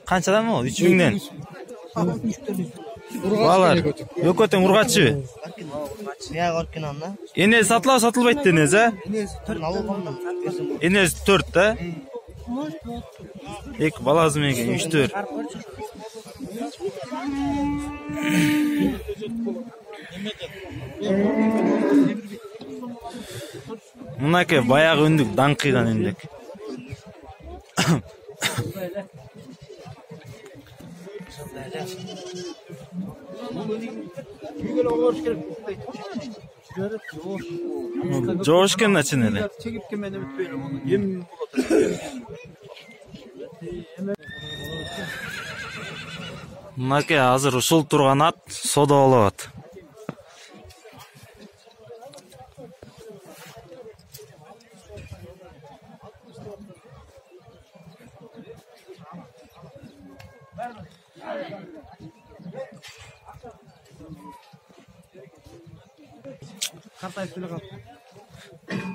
Канчадан бул? 3000ден. Балар, Өкөтөң ургачы. Я горкин анда. Энеси сатылабы, сатылбайт денез, а? Энеси 4 да? Эки баласы менен 3-4. Мынаке баягы үндүк даңкыйган үндүк. Жоошкен начин эле. Мынаке азыр ушул турган ат содо болот.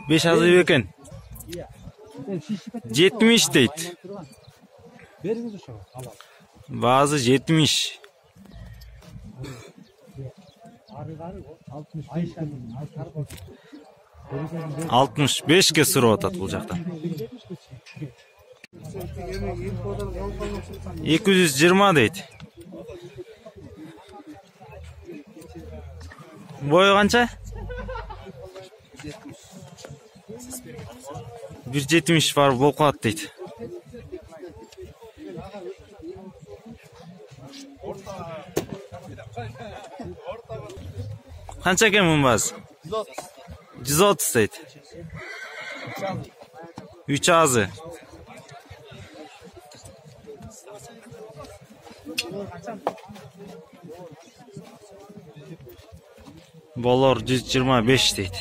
Beş azı eкен. 70 дейт. Bazı 70. 65'ke сұрап атат бұл жақтан. 220 дейт. Бойы қанша? 170 бар болып қалады дейді. Қанша екен мұнбаз? 130 дейді. 3 азы. Болор 125 дейді.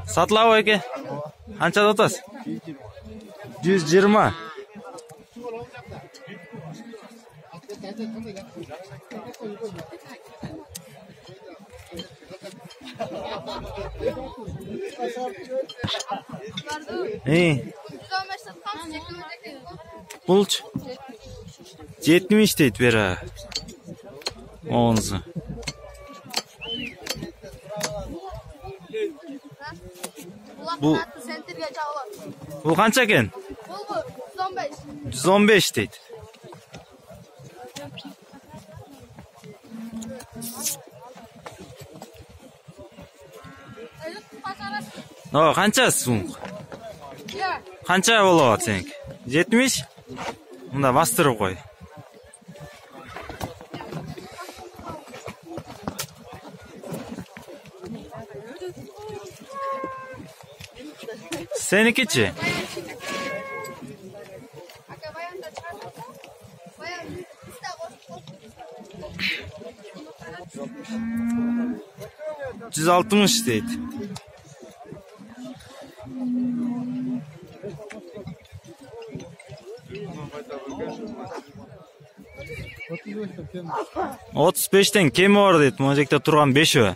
Сатылабы еке? Қанша дотас? 120. Bulç. 70 deyit bera. Onzu. Bu kança eken? Bu 115. 115 deyit. O kançası bu? Kança bolabat sening? 70? Bunda bastırıp koy. Senikiçi? %60 deydi. %35'ten kemi var deydi. Mojekte turgan 5'i.